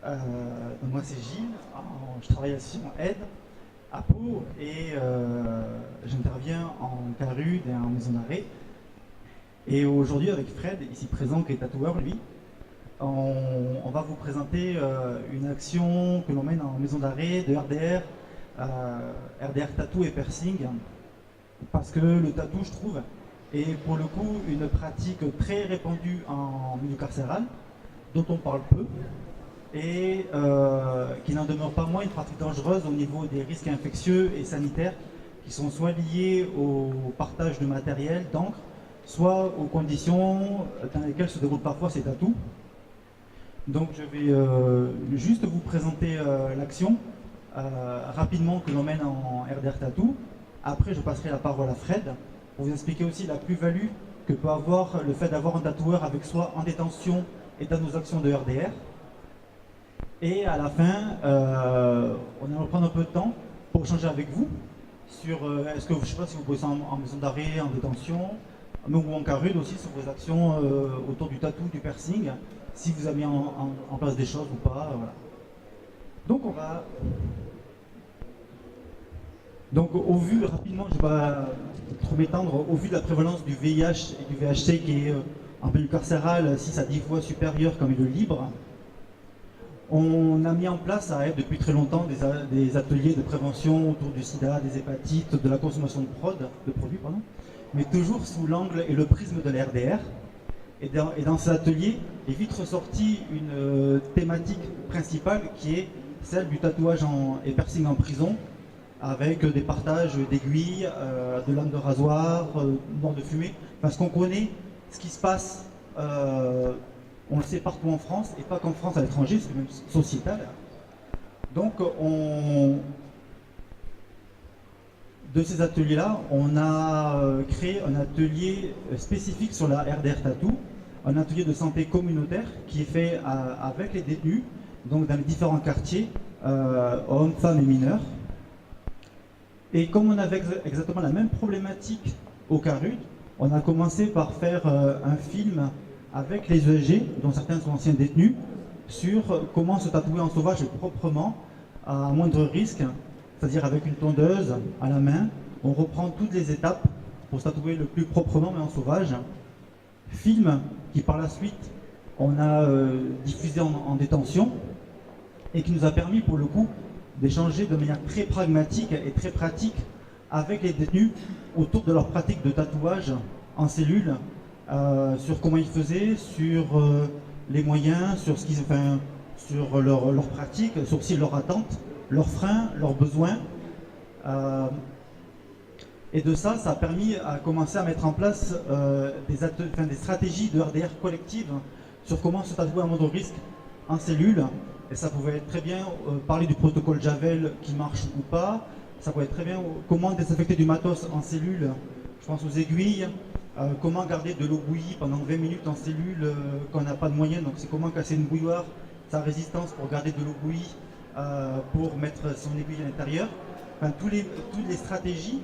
Donc moi c'est Gilles, je travaille à l'association Aide à Pau et j'interviens en CARUD et en maison d'arrêt. Et aujourd'hui avec Fred, ici présent, qui est tatoueur lui, on va vous présenter une action que l'on mène en maison d'arrêt de RDR, RDR tattoo et piercing, parce que le tatou, je trouve, est pour le coup une pratique très répandue en milieu carcéral, dont on parle peu, et qui n'en demeure pas moins une pratique dangereuse au niveau des risques infectieux et sanitaires qui sont soit liés au partage de matériel, d'encre, soit aux conditions dans lesquelles se déroulent parfois ces tatous. Donc je vais juste vous présenter l'action rapidement que l'on mène en RDR Tattoo. Après je passerai la parole à Fred pour vous expliquer aussi la plus-value que peut avoir le fait d'avoir un tatoueur avec soi en détention et dans nos actions de RDR. Et à la fin, on va prendre un peu de temps pour échanger avec vous sur, est-ce que, je ne sais pas si vous bossez en maison d'arrêt, en détention, ou en CARUD aussi, sur vos actions autour du tatou, du piercing, si vous avez mis en place des choses ou pas. Voilà. Donc on va... Donc au vu, rapidement, je ne vais pas trop m'étendre, au vu de la prévalence du VIH et du VHC qui est en milieu carcéral 6 à 10 fois supérieur qu'en milieu libre, on a mis en place à Aide depuis très longtemps des ateliers de prévention autour du sida, des hépatites, de la consommation de produits, mais toujours sous l'angle et le prisme de la RDR. Et dans ces ateliers est vite ressortie une thématique principale qui est celle du tatouage et piercing en prison, avec des partages d'aiguilles, de lames de rasoir, bords de fumée, parce qu'on connaît ce qui se passe. On le sait partout en France, et pas qu'en France, à l'étranger, c'est même sociétal. Donc, de ces ateliers-là, on a créé un atelier spécifique sur la RDR Tattoo, un atelier de santé communautaire qui est fait avec les détenus, donc dans les différents quartiers, hommes, femmes et mineurs. Et comme on avait exactement la même problématique au CARUD, on a commencé par faire un film avec les ESG, dont certains sont anciens détenus, sur comment se tatouer en sauvage proprement, à moindre risque, c'est-à-dire avec une tondeuse à la main. On reprend toutes les étapes pour se tatouer le plus proprement, mais en sauvage. Film qui, par la suite, on a diffusé en détention, et qui nous a permis, pour le coup, d'échanger de manière très pragmatique et très pratique avec les détenus autour de leur pratique de tatouage en cellule, sur comment ils faisaient, sur les moyens, sur, sur leur pratique, sur aussi leurs attentes, leurs freins, leurs besoins. Et de ça, ça a permis à commencer à mettre en place des stratégies de RDR collectives sur comment se tatouer à moindre risque en cellule. Et ça pouvait être très bien parler du protocole Javel qui marche ou pas. Ça pouvait être très bien comment désinfecter du matos en cellule. Je pense aux aiguilles. Comment garder de l'eau bouillie pendant 20 minutes en cellule quand on n'a pas de moyens. Donc c'est comment casser une bouilloire, sa résistance pour garder de l'eau bouillie, pour mettre son aiguille à l'intérieur. Enfin, toutes les stratégies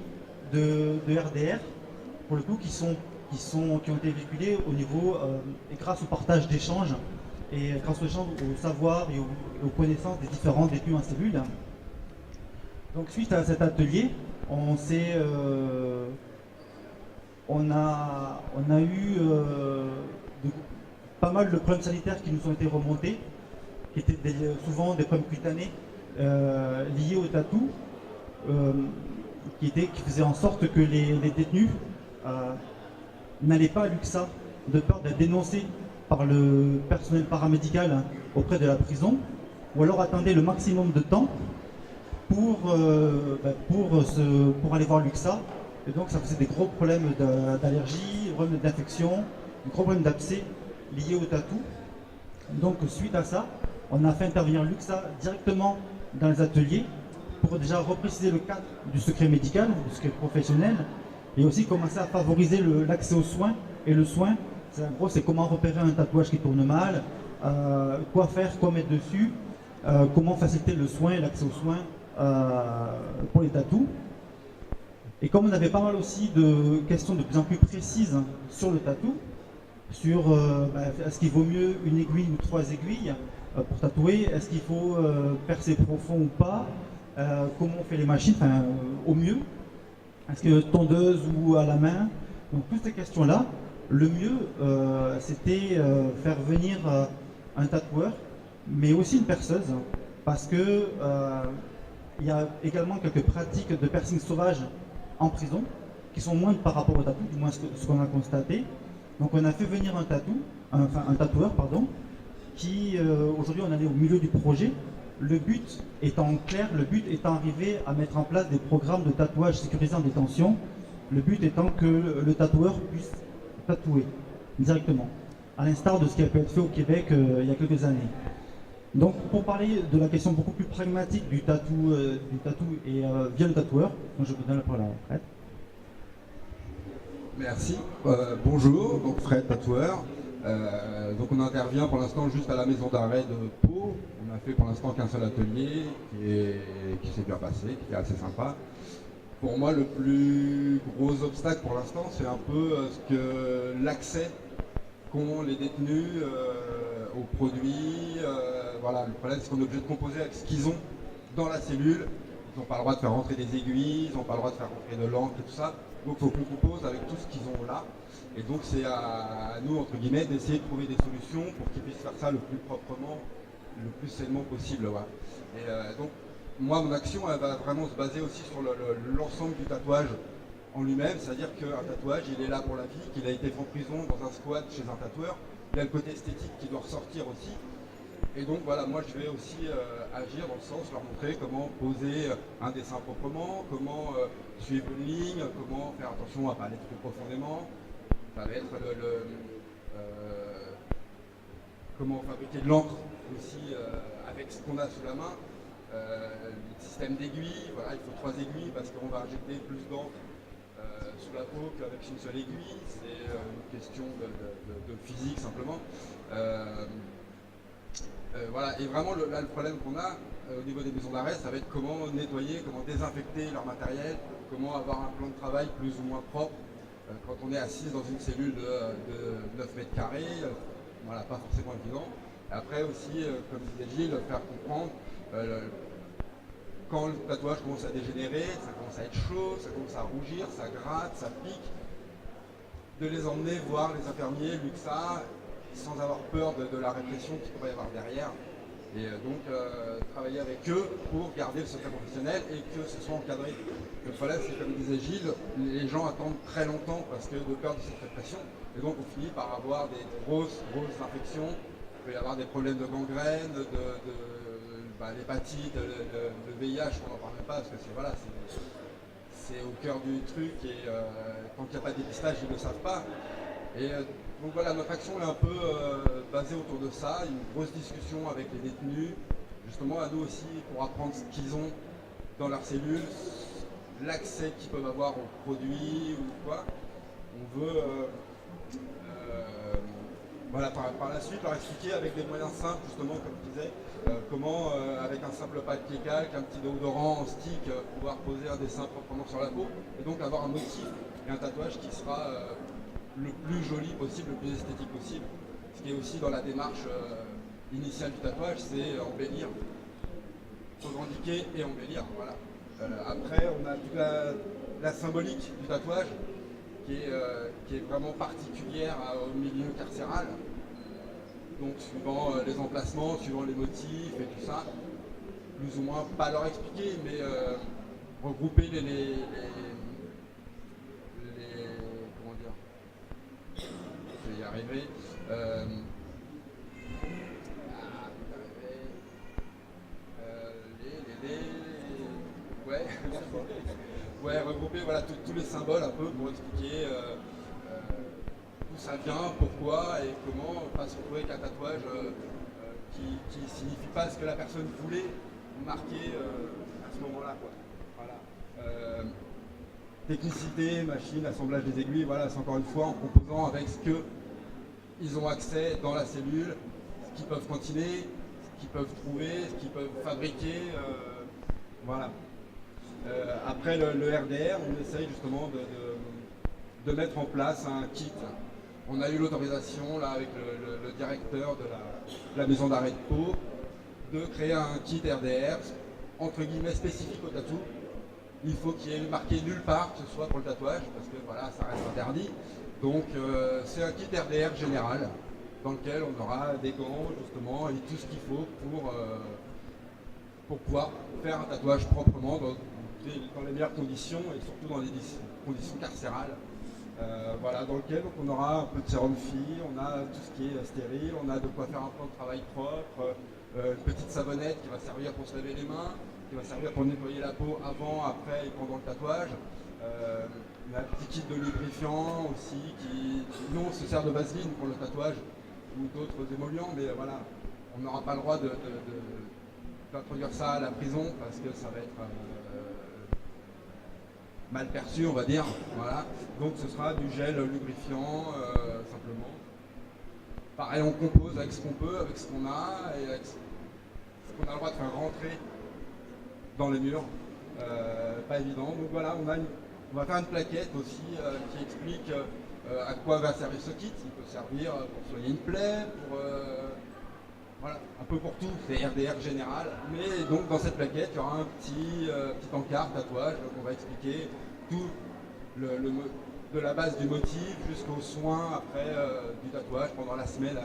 de RDR, pour le coup, qui ont été véhiculées au niveau, et grâce au partage d'échanges, et grâce au savoir et aux connaissances des différents détenus en cellule. Donc suite à cet atelier, on a eu pas mal de problèmes sanitaires qui nous ont été remontés, qui étaient souvent des problèmes cutanés liés au tatou, qui faisaient en sorte que les détenus n'allaient pas à l'UXA de peur d'être dénoncés par le personnel paramédical auprès de la prison, ou alors attendaient le maximum de temps pour aller voir l'UXA. Et donc ça faisait des gros problèmes d'allergie, problèmes d'infection, des gros problèmes d'abcès liés au tatou. Donc suite à ça, on a fait intervenir l'UXA directement dans les ateliers pour déjà repréciser le cadre du secret médical, du secret professionnel, et aussi commencer à favoriser l'accès aux soins. Et le soin, en gros, c'est comment repérer un tatouage qui tourne mal, quoi faire, quoi mettre dessus, comment faciliter le soin et l'accès aux soins pour les tatous. Et comme on avait pas mal aussi de questions de plus en plus précises sur le tatou, sur est-ce qu'il vaut mieux une aiguille ou 3 aiguilles, pour tatouer. Est-ce qu'il faut percer profond ou pas? Comment on fait les machines, au mieux? Est-ce que tondeuse ou à la main? Donc toutes ces questions-là, le mieux, c'était faire venir un tatoueur, mais aussi une perceuse, parce que il y a également quelques pratiques de piercing sauvage en prison qui sont moindres par rapport au tatou, du moins ce qu'on a constaté. Donc on a fait venir un tatoueur, pardon, qui aujourd'hui on en est au milieu du projet. Le but étant clair, le but étant arrivé à mettre en place des programmes de tatouage sécurisés en détention. Le but étant que le tatoueur puisse tatouer directement, à l'instar de ce qui a pu être fait au Québec il y a quelques années. Donc pour parler de la question beaucoup plus pragmatique du tatou et via le tatoueur, donc je vous donne la parole à Fred. Merci. Bonjour, donc Fred, tatoueur. Donc on intervient pour l'instant juste à la maison d'arrêt de Pau. On a fait pour l'instant qu'un seul atelier qui s'est bien passé, qui est assez sympa. Pour moi, le plus gros obstacle pour l'instant, c'est un peu l'accès qu'ont les détenus aux produits. Voilà, le problème, c'est qu'on est obligé de composer avec ce qu'ils ont dans la cellule. Ils n'ont pas le droit de faire rentrer des aiguilles, ils n'ont pas le droit de faire rentrer de l'encre et tout ça. Donc il faut qu'on compose avec tout ce qu'ils ont là. Et donc c'est à nous, entre guillemets, d'essayer de trouver des solutions pour qu'ils puissent faire ça le plus proprement, le plus sainement possible. Ouais. Et donc moi, mon action, elle va vraiment se baser aussi sur l'ensemble du tatouage en lui-même. C'est-à-dire qu'un tatouage, il est là pour la vie, qu'il a été fait en prison dans un squat chez un tatoueur. Il y a le côté esthétique qui doit ressortir aussi. Et donc voilà, moi je vais aussi agir dans le sens, leur montrer comment poser un dessin proprement, comment suivre une ligne, comment faire attention à ne pas aller trop profondément. Ça va être comment fabriquer de l'encre aussi avec ce qu'on a sous la main. Le système d'aiguilles, voilà, il faut 3 aiguilles parce qu'on va injecter plus d'encre sous la peau qu'avec une seule aiguille. C'est une question de physique simplement. Voilà, et vraiment le problème qu'on a au niveau des maisons d'arrêt, ça va être comment nettoyer, comment désinfecter leur matériel, comment avoir un plan de travail plus ou moins propre quand on est assis dans une cellule de 9 mètres carrés, voilà, pas forcément évident. Et après aussi, comme disait Gilles, faire comprendre quand le tatouage commence à dégénérer, ça commence à être chaud, ça commence à rougir, ça gratte, ça pique, de les emmener voir les infirmiers, l'UXA, sans avoir peur de la répression qu'il pourrait y avoir derrière. Et donc travailler avec eux pour garder le secret professionnel et que ce soit encadré. Le problème, c'est comme disait Gilles, les gens attendent très longtemps parce que de peur de cette répression. Et donc on finit par avoir des grosses infections. Il peut y avoir des problèmes de gangrène, l'hépatite, le VIH, on n'en parle même pas parce que c'est au cœur du truc et tant qu'il n'y a pas de dépistage, ils ne le savent pas. Et donc voilà, notre action est un peu basée autour de ça, une grosse discussion avec les détenus, justement à nous aussi pour apprendre ce qu'ils ont dans leurs cellules, l'accès qu'ils peuvent avoir aux produits ou quoi. On veut voilà, par la suite leur expliquer avec des moyens simples, justement comme je disais, comment avec un simple papier calque, un petit déodorant en stick, pouvoir poser un dessin proprement sur la peau et donc avoir un motif et un tatouage qui sera le plus joli possible, le plus esthétique possible. Ce qui est aussi dans la démarche initiale du tatouage, c'est embellir, revendiquer et embellir. Voilà. Après, on a toute la symbolique du tatouage qui est vraiment particulière au milieu carcéral. Donc suivant les emplacements, suivant les motifs et tout ça, plus ou moins, pas leur expliquer, mais regrouper les comment dire, je vais y arriver. Ouais, regrouper voilà, tous les symboles un peu pour expliquer d'où ça vient, pourquoi et comment pas se retrouver avec un tatouage qui ne signifie pas ce que la personne voulait marquer à ce moment-là. Voilà. Technicité, machine, assemblage des aiguilles, voilà, c'est encore une fois en composant avec ce qu'ils ont accès dans la cellule, ce qu'ils peuvent cantiner, ce qu'ils peuvent trouver, ce qu'ils peuvent fabriquer. Voilà. Après le RDR, on essaye justement de mettre en place un kit on a eu l'autorisation là avec le directeur de la maison d'arrêt de Pau de créer un kit RDR entre guillemets spécifique au tatou. Il faut qu'il y ait marqué nulle part que ce soit pour le tatouage parce que voilà, ça reste interdit. Donc c'est un kit RDR général dans lequel on aura des gants justement et tout ce qu'il faut pour pouvoir faire un tatouage proprement dans les meilleures conditions et surtout dans les conditions carcérales. Voilà, dans lequel on aura un peu de sérum fille, on a tout ce qui est stérile, on a de quoi faire un plan de travail propre, une petite savonnette qui va servir pour se laver les mains, qui va servir pour nettoyer la peau avant, après et pendant le tatouage. On a un petit kit de lubrifiant aussi qui nous on se sert de vaseline pour le tatouage ou d'autres émollients, mais voilà, on n'aura pas le droit d'introduire ça à la prison parce que ça va être mal perçu, on va dire. Voilà. Donc ce sera du gel lubrifiant simplement. Pareil, on compose avec ce qu'on peut, avec ce qu'on a et avec ce qu'on a le droit de faire rentrer dans les murs. Pas évident. Donc voilà, on va faire une plaquette aussi qui explique à quoi va servir ce kit. Il peut servir pour soigner une plaie, pour voilà, un peu pour tout, c'est RDR général. Mais donc dans cette plaquette, il y aura un petit encart tatouage, donc on va expliquer tout de la base du motif jusqu'aux soins après du tatouage pendant la semaine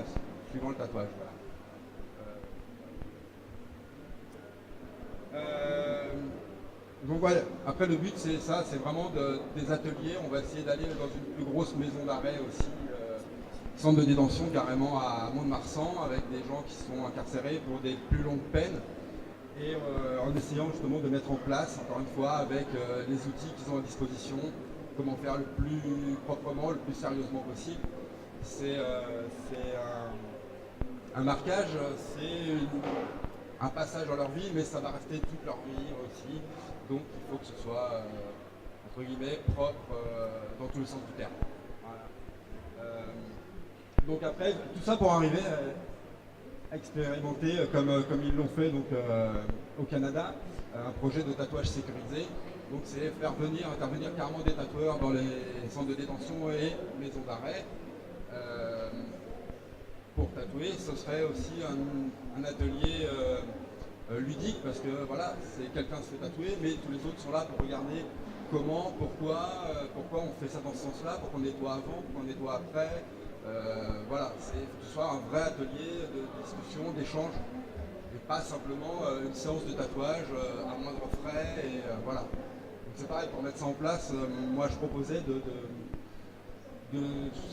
suivant le tatouage. Voilà. Donc voilà, après le but c'est ça, c'est vraiment des ateliers, on va essayer d'aller dans une plus grosse maison d'arrêt aussi, centre de détention carrément à Mont-de-Marsan avec des gens qui sont incarcérés pour des plus longues peines et en essayant justement de mettre en place, encore une fois, avec les outils qu'ils ont à disposition, comment faire le plus proprement, le plus sérieusement possible. C'est un marquage, c'est un passage dans leur vie, mais ça va rester toute leur vie aussi. Donc il faut que ce soit, entre guillemets, propre dans tous les sens du terme. Voilà. Donc après, tout ça pour arriver à expérimenter, comme ils l'ont fait donc, au Canada, un projet de tatouage sécurisé. Donc c'est faire intervenir carrément des tatoueurs dans les centres de détention et maisons d'arrêt. Pour tatouer, ce serait aussi un atelier ludique parce que voilà, c'est quelqu'un se fait tatouer, mais tous les autres sont là pour regarder comment, pourquoi on fait ça dans ce sens-là, pourquoi on nettoie avant, pourquoi on nettoie après. Voilà, il faut que ce soit un vrai atelier de discussion, d'échange, et pas simplement une séance de tatouage à moindre frais. Et voilà. Donc c'est pareil, pour mettre ça en place, moi je proposais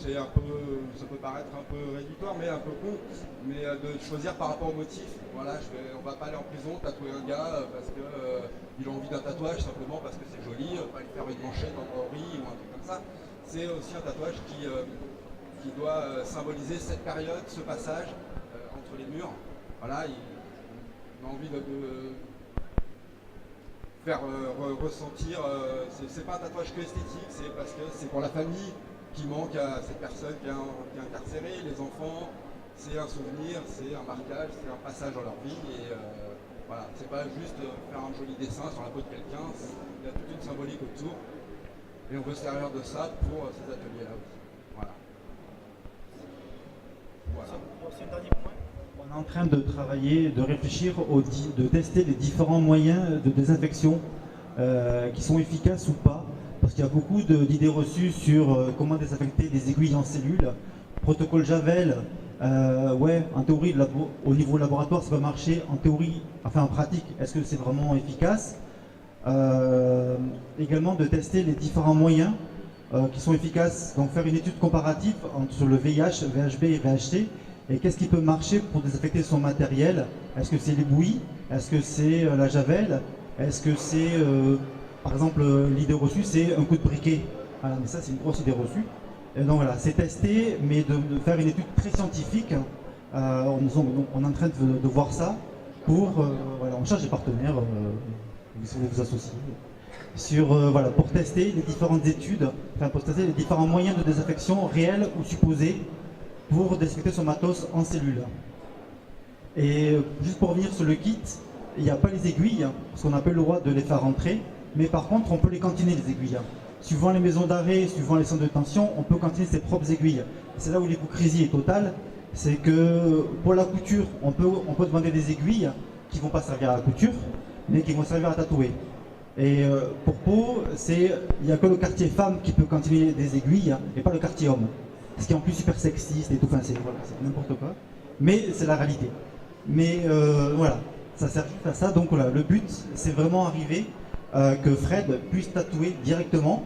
c'est un peu, ça peut paraître un peu réductoire, mais un peu con, mais de choisir par rapport au motif. Voilà, on va pas aller en prison tatouer un gars parce qu'il a envie d'un tatouage simplement parce que c'est joli, pas lui faire une manchette en broderie ou un truc comme ça. C'est aussi un tatouage qui doit symboliser cette période, ce passage entre les murs. Voilà, on a envie de faire ressentir, c'est pas un tatouage que esthétique, c'est parce que c'est pour la famille qui manque à cette personne qui est incarcérée, les enfants, c'est un souvenir, c'est un marquage, c'est un passage dans leur vie et voilà, c'est pas juste faire un joli dessin sur la peau de quelqu'un, il y a toute une symbolique autour et on veut se servir de ça pour ces ateliers-là aussi. Voilà. C'est un dernier point. On est en train de travailler, de réfléchir, de tester les différents moyens de désinfection qui sont efficaces ou pas. Parce qu'il y a beaucoup d'idées reçues sur comment désinfecter des aiguilles en cellules. Protocole Javel, ouais, en théorie, au niveau laboratoire, ça peut marcher. En théorie, enfin en pratique, est-ce que c'est vraiment efficace? Également de tester les différents moyens qui sont efficaces. Donc faire une étude comparative sur le VIH, VHB et VHC. Et qu'est-ce qui peut marcher pour désinfecter son matériel? Est-ce que c'est les bouillies? Est-ce que c'est la Javel? Est-ce que c'est... Par exemple, l'idée reçue, c'est un coup de briquet. Voilà, mais ça, c'est une grosse idée reçue. Et donc voilà, c'est testé, mais de faire une étude très scientifique. On est en train de voir ça pour... voilà, on cherche des partenaires, vous vous associer, voilà, pour tester les différentes études, enfin pour tester les différents moyens de désinfection réels ou supposés pour désinfecter son matos en cellule. Et juste pour revenir sur le kit, il n'y a pas les aiguilles, parce qu'on n'a pas le droit de les faire rentrer. Mais par contre, on peut les cantiner, les aiguilles. Suivant les maisons d'arrêt, suivant les centres de détention, on peut cantiner ses propres aiguilles. c'est là où l'hypocrisie est totale, c'est que pour la couture, on peut demander des aiguilles qui ne vont pas servir à la couture, mais qui vont servir à tatouer. Et pour Pau, il n'y a que le quartier femme qui peut continuer des aiguilles et pas le quartier homme. Ce qui est en plus super sexiste et tout, enfin c'est n'importe quoi. Mais c'est la réalité. Mais voilà, ça sert juste à ça. Donc voilà, le but, c'est vraiment arriver que Fred puisse tatouer directement.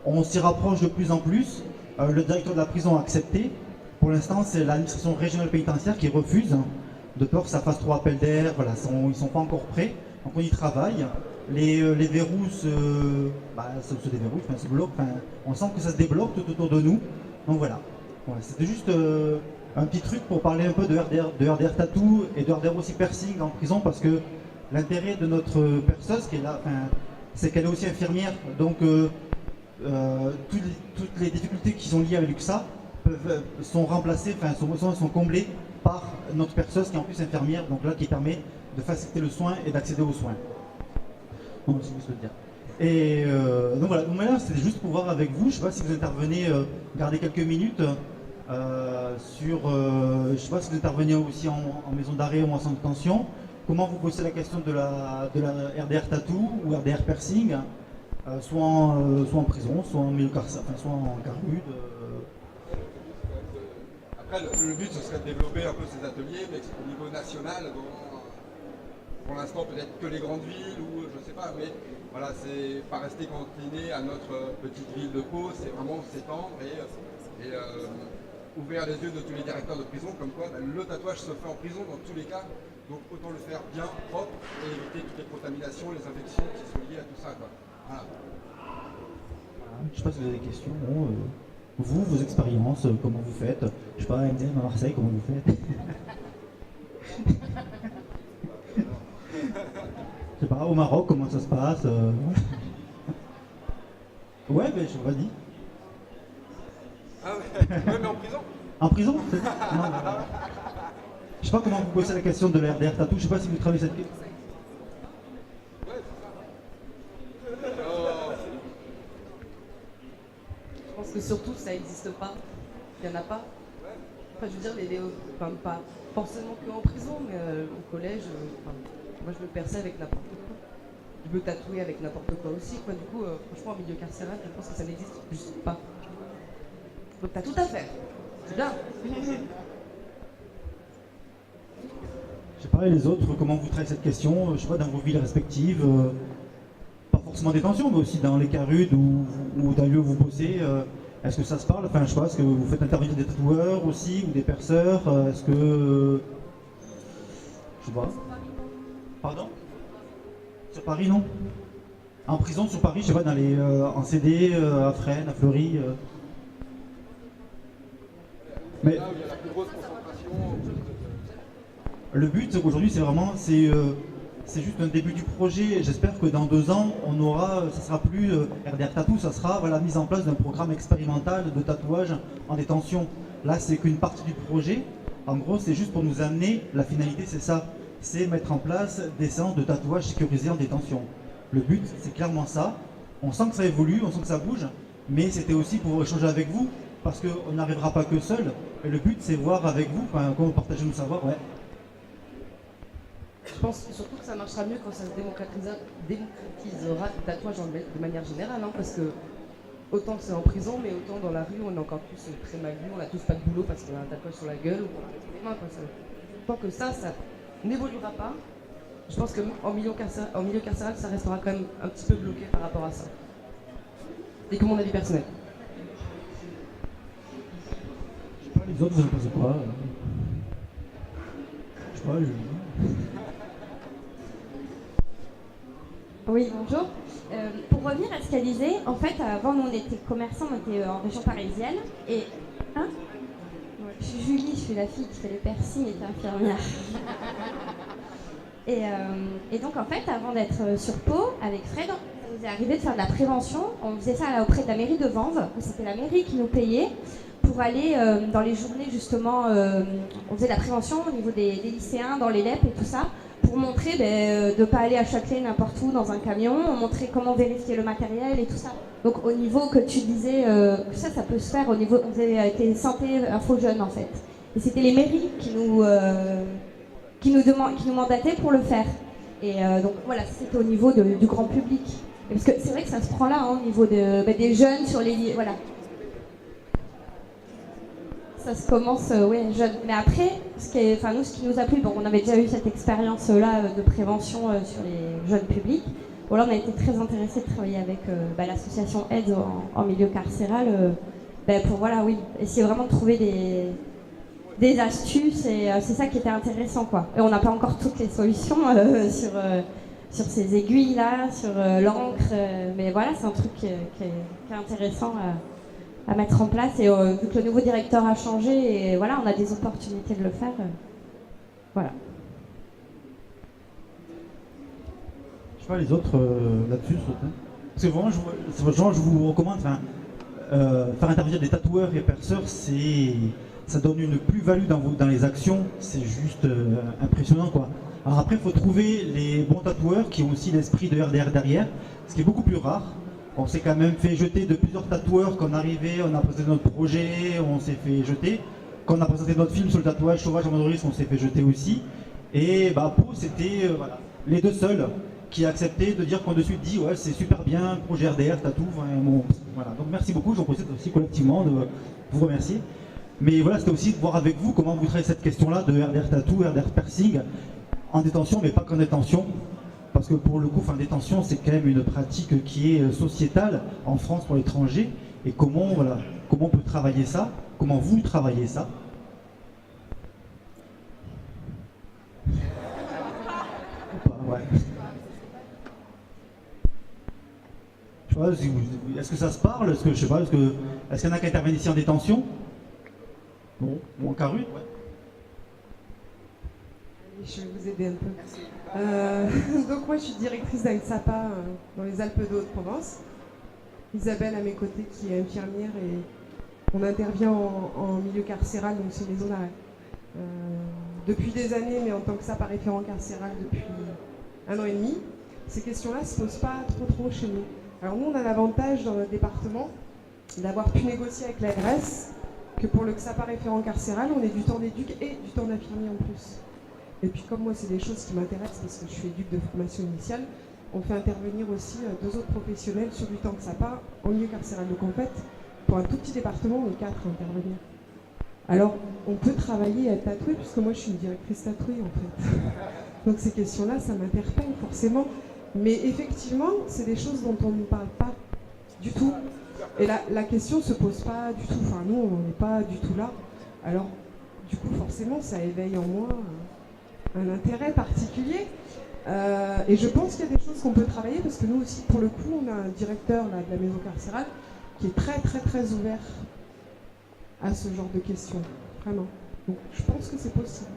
On s'y rapproche de plus en plus. Le directeur de la prison a accepté. Pour l'instant, c'est l'administration régionale pénitentiaire qui refuse, de peur que ça fasse trop appel d'air. Voilà, ils ne sont pas encore prêts. Donc on y travaille. Les verrous se déverrouillent, enfin, se bloquent. Enfin, on sent que ça se débloque tout autour de nous. Donc voilà. C'était juste un petit truc pour parler un peu de RDR Tattoo et de RDR aussi Piercing en prison, parce que l'intérêt de notre perceuse qui est là, c'est qu'elle est aussi infirmière. Donc toutes les difficultés qui sont liées avec l'UXA sont remplacées, sont comblées par notre perceuse qui est en plus infirmière, donc là qui permet de faciliter le soin et d'accéder aux soins. Donc c'est juste le dire. Et donc voilà, donc là c'était juste pour voir avec vous, je ne sais pas si vous intervenez, gardez quelques minutes sur, je ne sais pas si vous intervenez aussi en maison d'arrêt ou en centre de détention, comment vous posez la question de la RDR Tattoo ou RDR Piercing, soit en prison, soit en milieu carcéral, soit en carude. Après, le but, ce serait de développer un peu ces ateliers, mais au niveau national, pour l'instant, peut-être que les grandes villes, ou je ne sais pas, mais voilà, c'est pas rester cantonné à notre petite ville de Pau, c'est vraiment s'étendre et ouvrir les yeux de tous les directeurs de prison, comme quoi le tatouage se fait en prison dans tous les cas, donc autant le faire bien, propre, et éviter toutes les contaminations, les infections qui sont liées à tout ça, quoi. Voilà. Je ne sais pas si vous avez des questions. Vous, vos expériences, comment vous faites? Je sais pas, MDM à Marseille, comment vous faites? Je sais pas, au Maroc, comment ça se passe? Ouais, mais vas-y. Ah ouais, mais en prison? En prison? Non, je sais pas comment vous posez la question de la RDR Tattoo, je sais pas si vous travaillez cette question. Je pense que surtout ça n'existe pas, il n'y en a pas. Enfin, je veux dire, pas forcément qu'en prison, mais au collège, moi je me perçais avec n'importe quoi. Je me tatouer avec n'importe quoi aussi, quoi. Du coup, franchement, en milieu carcéral, je pense que ça n'existe juste pas. Donc t'as tout à faire. C'est bien. Je sais pas, et les autres, comment vous traitez cette question? Je sais pas, dans vos villes respectives, pas forcément détention, mais aussi dans les carudes ou dans les lieux où vous bossez. Est-ce que ça se parle? Enfin, je sais pas, est-ce que vous faites intervenir des tatoueurs aussi ou des perceurs? Est-ce que. Je sais pas. Pardon? Sur Paris, non? En prison, sur Paris, je sais pas, en CD, à Fresnes, à Fleury. Mais. Là où il y a la plus grosse concentration. Le but, c'est qu'aujourd'hui, c'est juste un début du projet. J'espère que dans 2 ans, ça sera plus RDR Tattoo, ça sera la mise en place d'un programme expérimental de tatouage en détention. Là, c'est qu'une partie du projet. En gros, c'est juste pour nous amener, la finalité, c'est ça, c'est mettre en place des séances de tatouage sécurisées en détention. Le but, c'est clairement ça. On sent que ça évolue, on sent que ça bouge, mais c'était aussi pour échanger avec vous, parce qu'on n'arrivera pas que seul. Et le but, c'est voir avec vous, comment partager nos savoirs, ouais. Je pense surtout que ça marchera mieux quand ça se démocratisera le tatouage de manière générale, hein, parce que autant que c'est en prison, mais autant dans la rue, on est encore plus très mal vu, on n'a tous pas de boulot parce qu'on a un tatouage sur la gueule ou qu'on a les mains. Tant que ça n'évoluera pas, je pense qu'en milieu carcéral, ça restera quand même un petit peu bloqué par rapport à ça. C'est que mon avis personnel. Je sais pas, les autres, vous en pensez quoi? Je sais pas, Oui, bonjour. Pour revenir à ce qu'elle disait, en fait, avant, nous, on était commerçants, on était en région parisienne. Et. Hein? Je suis Julie, je suis la fille qui fait le piercing et qui est infirmière. Et donc, en fait, avant d'être sur Pau, avec Fred, ça nous est arrivé de faire de la prévention. On faisait ça auprès de la mairie de Vanves. C'était la mairie qui nous payait pour aller dans les journées, justement, on faisait de la prévention au niveau des lycéens, dans les LEP et tout ça, pour montrer de ne pas aller à Châtelet n'importe où dans un camion, on montrait comment vérifier le matériel et tout ça. Donc au niveau que tu disais, ça peut se faire au niveau, vous avez été santé info jeune en fait. Et c'était les mairies qui nous mandataient pour le faire. Et donc voilà, c'était au niveau du grand public. Et parce que c'est vrai que ça se prend là, hein, au niveau des jeunes sur les... Voilà. Ça se commence, jeune. Mais après, ce qui nous a plu, bon, on avait déjà eu cette expérience-là de prévention sur les jeunes publics. Bon, là, on a été très intéressés de travailler avec l'association AIDS en milieu carcéral pour essayer vraiment de trouver des astuces et c'est ça qui était intéressant, quoi. Et on n'a pas encore toutes les solutions sur ces aiguilles-là, sur l'encre, mais voilà, c'est un truc qui est intéressant à mettre en place et vu que le nouveau directeur a changé et voilà, on a des opportunités de le faire. Voilà. Je sais pas les autres là-dessus, parce que vraiment, je vous recommande, faire intervenir des tatoueurs et perceurs, ça donne une plus-value dans les actions, c'est juste impressionnant, quoi. Alors après, il faut trouver les bons tatoueurs qui ont aussi l'esprit de RDR derrière, ce qui est beaucoup plus rare. On s'est quand même fait jeter de plusieurs tatoueurs quand on arrivait, on a présenté notre projet, on s'est fait jeter. Quand on a présenté notre film sur le tatouage sauvage à Monoris, on s'est fait jeter aussi. Et Pau, c'était les deux seuls qui acceptaient de dire qu'on de suite dit ouais, c'est super bien, projet RDR, tatou. Voilà. Donc merci beaucoup, j'en profite aussi collectivement de vous remercier. Mais voilà, c'était aussi de voir avec vous comment vous traitez cette question-là de RDR tatou, RDR piercing, en détention, mais pas qu'en détention. Parce que pour le coup, détention, c'est quand même une pratique qui est sociétale en France pour l'étranger. Et comment on peut travailler ça? Comment vous travaillez ça? Ouais. Je sais pas, est-ce que ça se parle? Est-ce qu'il y en a qui interviennent ici en détention? Bon, ou en carrure, ouais. Je vais vous aider un peu. Donc moi je suis directrice d'un XAPA dans les Alpes de Haute-Provence. Isabelle à mes côtés qui est infirmière et on intervient en milieu carcéral, donc c'est une maison d'arrêt. Depuis des années, mais en tant que XAPA référent carcéral depuis 1 an et demi, ces questions-là ne se posent pas trop chez nous. Alors nous on a l'avantage dans notre département d'avoir pu négocier avec l'ARS que pour le XAPA référent carcéral, on ait du temps d'éduc et du temps d'infirmier en plus. Et puis comme moi, c'est des choses qui m'intéressent parce que je suis éduc de formation initiale, on fait intervenir aussi 2 autres professionnels sur du temps XAPA en milieu carcéral. Donc en fait, pour un tout petit département, on est 4 à intervenir. Alors, on peut travailler et être tatoué, puisque moi, je suis une directrice tatouée en fait. Donc ces questions-là, ça m'interpelle forcément. Mais effectivement, c'est des choses dont on ne parle pas du tout. Et la question ne se pose pas du tout. Enfin, nous, on n'est pas du tout là. Alors, du coup, forcément, ça éveille en moi un intérêt particulier. Et je pense qu'il y a des choses qu'on peut travailler parce que nous aussi, pour le coup, on a un directeur là, de la maison carcérale qui est très ouvert à ce genre de questions, vraiment. Donc je pense que c'est possible.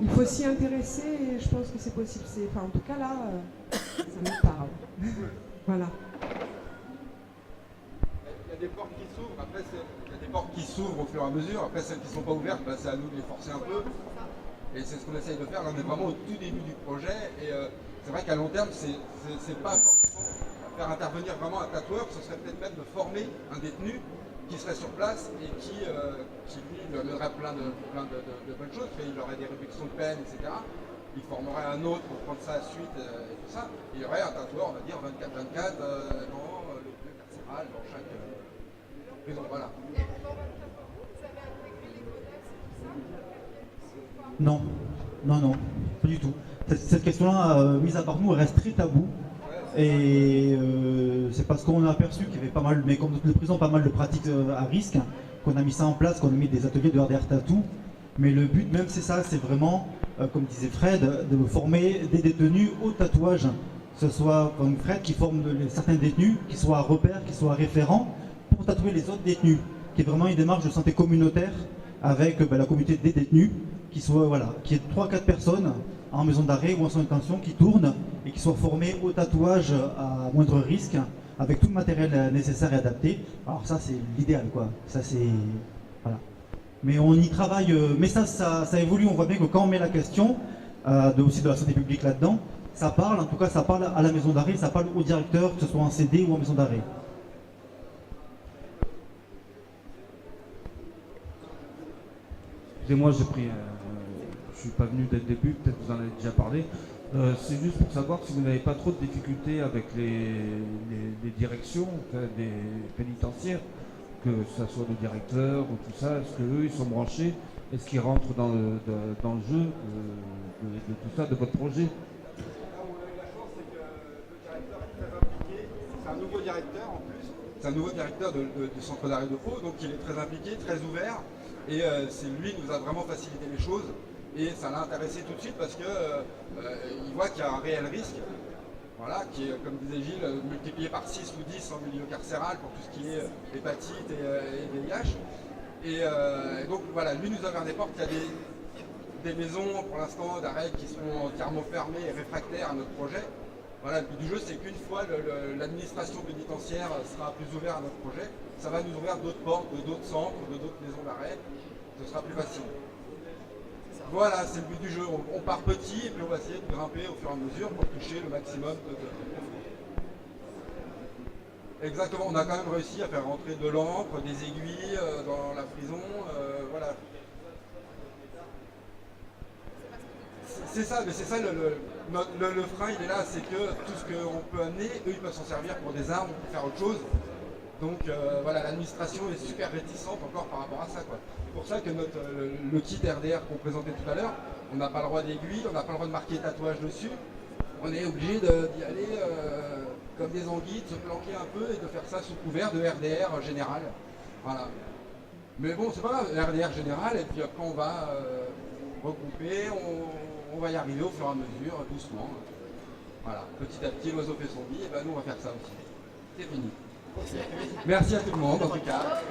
Il faut s'y intéresser et je pense que c'est possible. Enfin, en tout cas là, ça me parle. Voilà. Il y a des portes qui s'ouvrent, après il y a des portes qui s'ouvrent au fur et à mesure, après celles qui ne sont pas ouvertes, c'est à nous de les forcer un peu. Et c'est ce qu'on essaye de faire, là on est vraiment au tout début du projet et c'est vrai qu'à long terme c'est pas forcément faire intervenir vraiment un tatoueur, ce serait peut-être même de former un détenu qui serait sur place et qui lui donnerait plein de bonnes choses, il aurait des réductions de peine, etc. Il formerait un autre pour prendre ça à la suite et tout ça. Il y aurait un tatoueur, on va dire 24-24 dans le milieu carcéral, dans chaque prison, voilà. Non, pas du tout. Cette question-là, mise à part nous, elle reste très tabou. Et c'est parce qu'on a aperçu qu'il y avait pas mal, mais comme de prison, pas mal de pratiques à risque, qu'on a mis ça en place, qu'on a mis des ateliers de RDR tattoo. Mais le but même, c'est ça, c'est vraiment, comme disait Fred, de former des détenus au tatouage. Que ce soit comme Fred qui forme certains détenus, qui soient repères, qui soient référents, pour tatouer les autres détenus. Qui est vraiment une démarche de santé communautaire avec la communauté des détenus. Qui est 3-4 personnes en maison d'arrêt ou en soins d'intention qui tournent et qui soient formés au tatouage à moindre risque avec tout le matériel nécessaire et adapté. Alors ça c'est l'idéal quoi. Ça c'est voilà. Mais on y travaille. Mais ça évolue. On voit bien que quand on met la question aussi de la santé publique là-dedans, ça parle, en tout cas ça parle à la maison d'arrêt, ça parle au directeur, que ce soit en CD ou en maison d'arrêt. Excusez-moi, je suis pas venu dès le début, peut-être vous en avez déjà parlé. C'est juste pour savoir si vous n'avez pas trop de difficultés avec les directions des pénitentiaires, que ce soit le directeur ou tout ça, est-ce qu'eux ils sont branchés, est-ce qu'ils rentrent dans le jeu de tout ça, de votre projet? Là où on a eu la chance, c'est que le directeur est très impliqué. C'est un nouveau directeur en plus. C'est un nouveau directeur du centre d'arrêt de Pau, donc il est très impliqué, très ouvert. Et c'est lui qui nous a vraiment facilité les choses. Et ça l'a intéressé tout de suite parce qu'il voit qu'il y a un réel risque. Voilà, qui est, comme disait Gilles, multiplié par 6 ou 10 en milieu carcéral pour tout ce qui est hépatite et VIH. Et donc voilà, lui nous a ouvert des portes. Il y a des maisons pour l'instant d'arrêt qui sont entièrement fermées et réfractaires à notre projet. Voilà, le but du jeu, c'est qu'une fois l'administration pénitentiaire sera plus ouverte à notre projet, ça va nous ouvrir d'autres portes, d'autres centres, d'autres maisons d'arrêt. Ce sera plus facile. Voilà, c'est le but du jeu. On part petit et puis on va essayer de grimper au fur et à mesure pour toucher le maximum de... Exactement, on a quand même réussi à faire rentrer de l'encre, des aiguilles dans la prison, voilà. C'est ça, mais c'est ça le frein, il est là, c'est que tout ce qu'on peut amener, eux ils peuvent s'en servir pour des armes, pour faire autre chose. Donc voilà, l'administration est super réticente encore par rapport à ça, quoi. C'est pour ça que le kit RDR qu'on présentait tout à l'heure, on n'a pas le droit d'aiguille, on n'a pas le droit de marquer tatouage dessus. On est obligé d'y aller comme des anguilles, de se planquer un peu et de faire ça sous couvert de RDR général. Voilà. Mais bon, c'est pas grave, RDR général, et puis après on va regrouper, on va y arriver au fur et à mesure, doucement. Voilà, petit à petit, l'oiseau fait son nid, et ben nous on va faire ça aussi. C'est fini. Merci à tout le monde en tout cas.